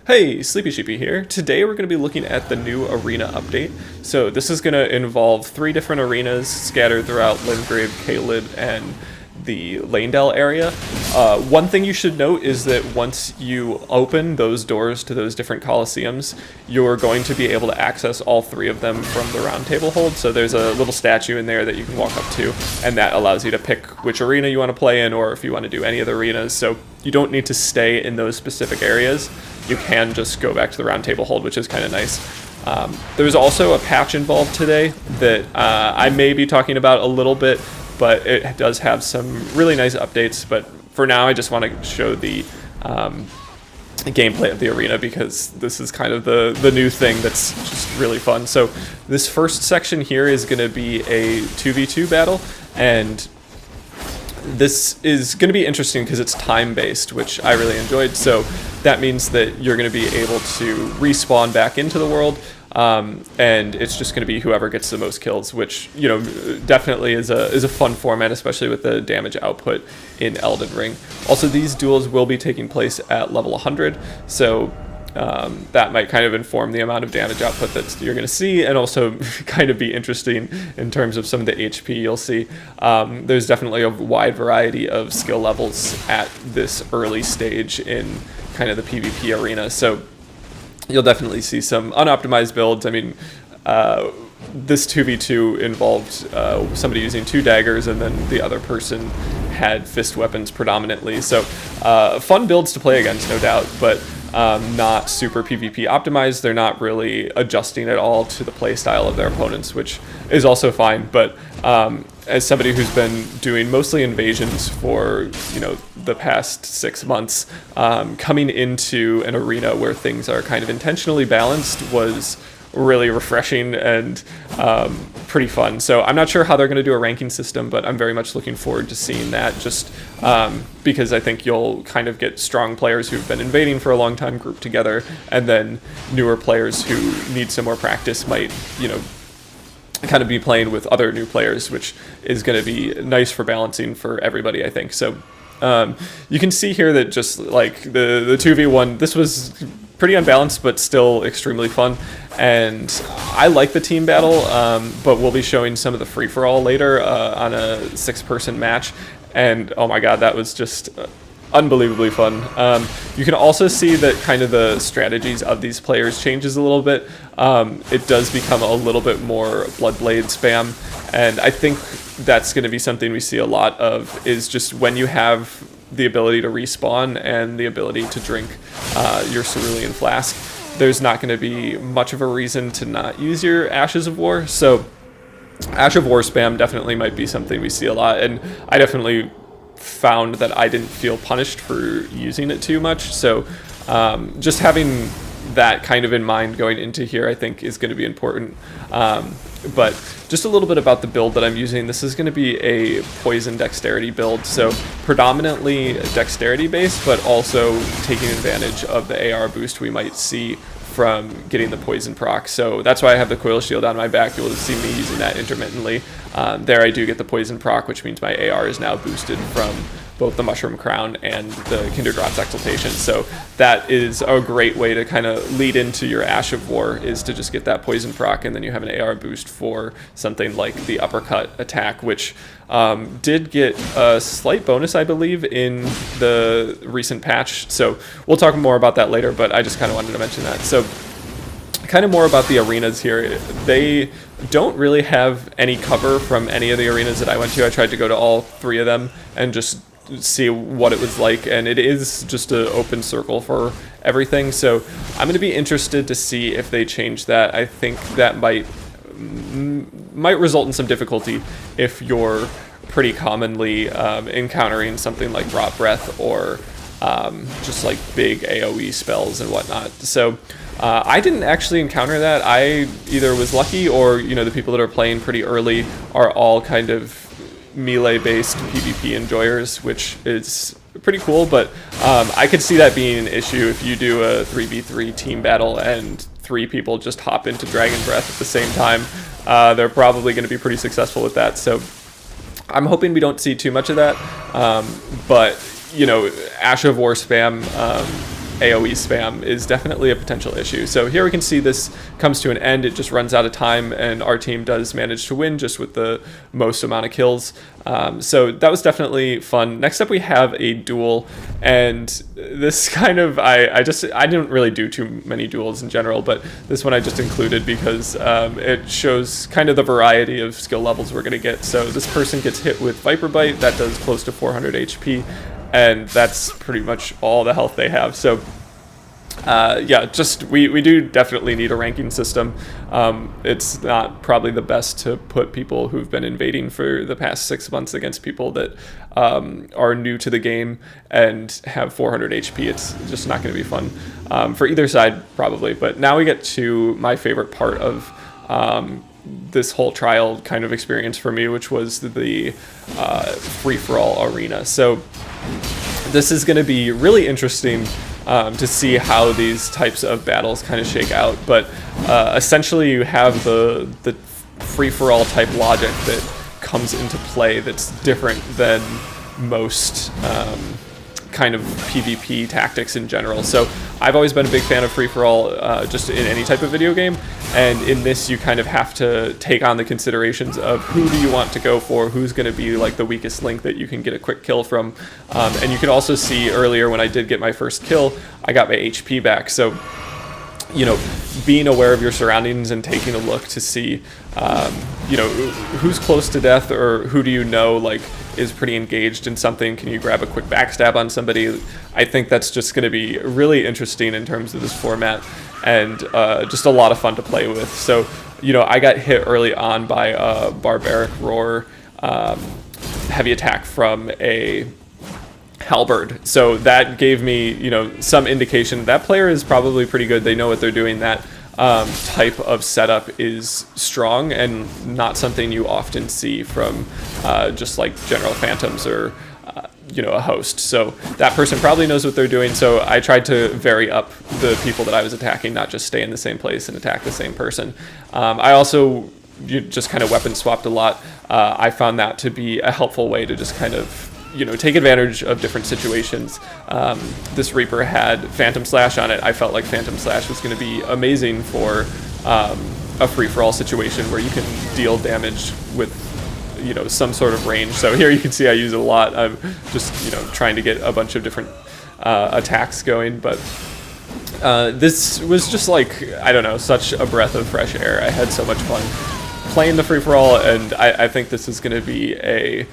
Hey, Sleepy Sheepy here. Today we're going to be looking at the new arena update. So this is going to involve 3 different arenas scattered throughout Limgrave, Caelid, and the Lanedale area. One thing you should note is that once you open those doors to those different Colosseums, you're going to be able to access all 3 of them from the round table hold. So there's a little statue in there that you can walk up to, and that allows you to pick which arena you want to play in, or if you want to do any of the arenas. So you don't need to stay in those specific areas. You can just go back to the round table hold, which is kind of nice. There's also a patch involved today that I may be talking about a little bit, but it does have some really nice updates. But for now, I just want to show the gameplay of the arena because this is kind of the new thing that's just really fun. So this first section here is going to be a 2v2 battle, and this is going to be interesting because it's time-based, which I really enjoyed. So that means that you're going to be able to respawn back into the world, and it's just going to be whoever gets the most kills, which, you know, definitely is a fun format, especially with the damage output in Elden Ring. Also, these duels will be taking place at level 100, so that might kind of inform the amount of damage output that you're going to see, and also kind of be interesting in terms of some of the HP you'll see. There's definitely a wide variety of skill levels at this early stage in kind of the PvP arena, so you'll definitely see some unoptimized builds. I mean, this 2v2 involved somebody using 2 daggers, and then the other person had fist weapons predominantly, so fun builds to play against, no doubt, but not super PvP optimized. They're not really adjusting at all to the playstyle of their opponents, which is also fine. But as somebody who's been doing mostly invasions for, you know, the past 6 months, coming into an arena where things are kind of intentionally balanced was really refreshing and pretty fun. So I'm not sure how they're going to do a ranking system, but I'm very much looking forward to seeing that, just because I think you'll kind of get strong players who've been invading for a long time grouped together, and then newer players who need some more practice might, you know, kind of be playing with other new players, which is going to be nice for balancing for everybody, I think. So you can see here that just like the 2v1, this was pretty unbalanced, but still extremely fun. And I like the team battle, but we'll be showing some of the free-for-all later on a 6-person match. And oh my god, that was just unbelievably fun. You can also see that kind of the strategies of these players changes a little bit. It does become a little bit more Bloodblade spam, and I think that's going to be something we see a lot of, is just when you have the ability to respawn and the ability to drink your Cerulean Flask, there's not going to be much of a reason to not use your Ashes of War. So Ash of War spam definitely might be something we see a lot, and I definitely found that I didn't feel punished for using it too much. So just having that kind of in mind going into here, I think, is going to be important. But just a little bit about the build that I'm using. This is going to be a Poison Dexterity build, so predominantly Dexterity based, but also taking advantage of the AR boost we might see from getting the poison proc. So that's why I have the coil shield on my back. You'll see me using that intermittently. There I do get the poison proc, which means my AR is now boosted from both the Mushroom Crown and the Kinderdrop's Exaltation. So that is a great way to kind of lead into your Ash of War, is to just get that poison proc, and then you have an AR boost for something like the Uppercut attack, which did get a slight bonus, I believe, in the recent patch. So we'll talk more about that later, but I just kind of wanted to mention that. So kind of more about the arenas here. They don't really have any cover from any of the arenas that I went to. I tried to go to all 3 of them and just see what it was like, and it is just an open circle for everything. So I'm going to be interested to see if they change that. I think that might result in some difficulty if you're pretty commonly encountering something like Rot Breath or just like big AoE spells and whatnot. So I didn't actually encounter that. I either was lucky, or, you know, the people that are playing pretty early are all kind of melee-based PvP enjoyers, which is pretty cool. But I could see that being an issue if you do a 3v3 team battle and 3 people just hop into Dragon Breath at the same time. They're probably going to be pretty successful with that. So I'm hoping we don't see too much of that. But, you know, Ash of War spam AoE spam is definitely a potential issue. So here we can see this comes to an end. It just runs out of time, and our team does manage to win just with the most amount of kills. So that was definitely fun. Next up we have a duel, and this kind of, I didn't really do too many duels in general, but this one I just included because it shows kind of the variety of skill levels we're going to get. So this person gets hit with Viper Bite, that does close to 400 HP, and that's pretty much all the health they have. So yeah, just we do definitely need a ranking system. It's not probably the best to put people who've been invading for the past 6 months against people that are new to the game and have 400 HP. It's just not going to be fun for either side probably. But now we get to my favorite part of this whole trial kind of experience for me, which was the free-for-all arena. So this is going to be really interesting to see how these types of battles kind of shake out. But essentially you have the free-for-all type logic that comes into play that's different than most kind of PvP tactics in general. So I've always been a big fan of free-for-all just in any type of video game, and in this you kind of have to take on the considerations of who do you want to go for, who's going to be like the weakest link that you can get a quick kill from. And you can also see earlier when I did get my first kill, I got my HP back. So you know, being aware of your surroundings and taking a look to see, you know, who's close to death, or who do you know, like, is pretty engaged in something. Can you grab a quick backstab on somebody? I think that's just going to be really interesting in terms of this format, and just a lot of fun to play with. So, you know, I got hit early on by a Barbaric Roar heavy attack from a halberd, so that gave me, you know, some indication that player is probably pretty good. They know what they're doing. That type of setup is strong and not something you often see from just like general phantoms or you know, a host. So that person probably knows what they're doing. So I tried to vary up the people that I was attacking, not just stay in the same place and attack the same person. I also just kind of weapon swapped a lot. I found that to be a helpful way to just kind of, you know, take advantage of different situations. This Reaper had Phantom Slash on it. I felt like Phantom Slash was going to be amazing for a free-for-all situation where you can deal damage with, you know, some sort of range. So here you can see I use it a lot. I'm just, you know, trying to get a bunch of different attacks going. But this was just like, I don't know, such a breath of fresh air. I had so much fun playing the free-for-all, and I think this is going to be a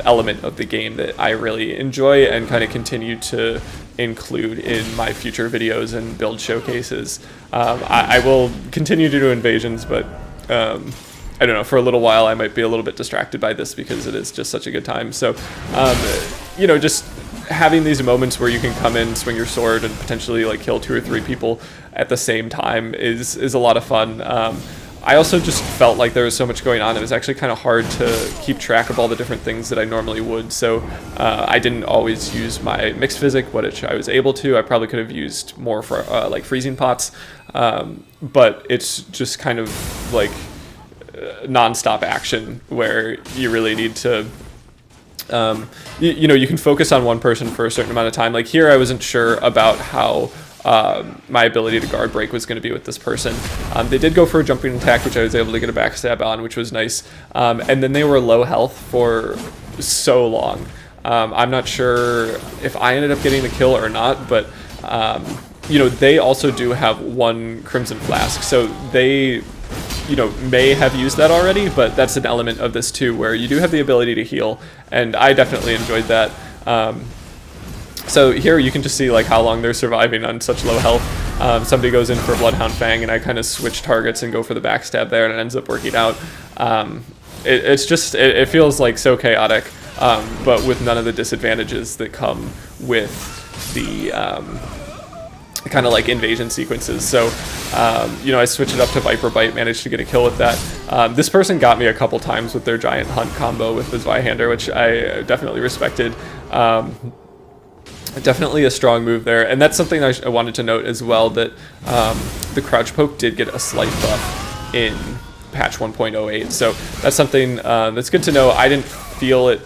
element of the game that I really enjoy and kind of continue to include in my future videos and build showcases. I will continue to do invasions, but I don't know, for a little while I might be a little bit distracted by this because it is just such a good time. So, you know, just having these moments where you can come in, swing your sword, and potentially like kill 2 or 3 people at the same time is a lot of fun. I also just felt like there was so much going on. It was actually kind of hard to keep track of all the different things that I normally would. So I didn't always use my mixed physic, which I was able to. I probably could have used more for like freezing pots. But it's just kind of like non-stop action where you really need to, you know, you can focus on one person for a certain amount of time. Like here, I wasn't sure about how my ability to guard break was going to be with this person. They did go for a jumping attack, which I was able to get a backstab on, which was nice. And then they were low health for so long. I'm not sure if I ended up getting the kill or not, but you know, they also do have 1 Crimson Flask, so they, you know, may have used that already, but that's an element of this too, where you do have the ability to heal, and I definitely enjoyed that. So here you can just see like how long they're surviving on such low health. Somebody goes in for Bloodhound Fang, and I kind of switch targets and go for the backstab there, and it ends up working out. It's just, it feels like so chaotic, but with none of the disadvantages that come with the kind of like invasion sequences. So, you know, I switched it up to Viper Bite, managed to get a kill with that. This person got me a couple times with their Giant Hunt combo with the Zweihander, which I definitely respected. Definitely a strong move there, and that's something I wanted to note as well, that the crouch poke did get a slight buff in patch 1.08, so that's something that's good to know. I didn't feel it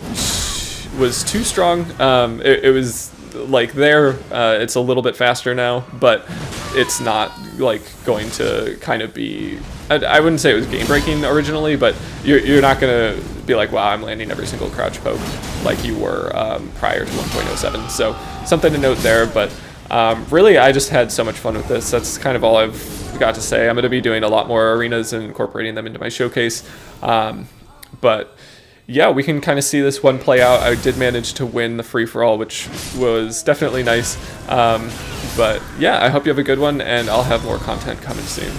was too strong. It was like there, it's a little bit faster now, but it's not like going to kind of be, I wouldn't say it was game breaking originally, but you're not gonna be like, wow, I'm landing every single crouch poke like you were prior to 1.07. So something to note there, but really I just had so much fun with this. That's kind of all I've got to say. I'm going to be doing a lot more arenas and incorporating them into my showcase. But yeah, we can kind of see this one play out. I did manage to win the free-for-all, which was definitely nice. But yeah, I hope you have a good one, and I'll have more content coming soon.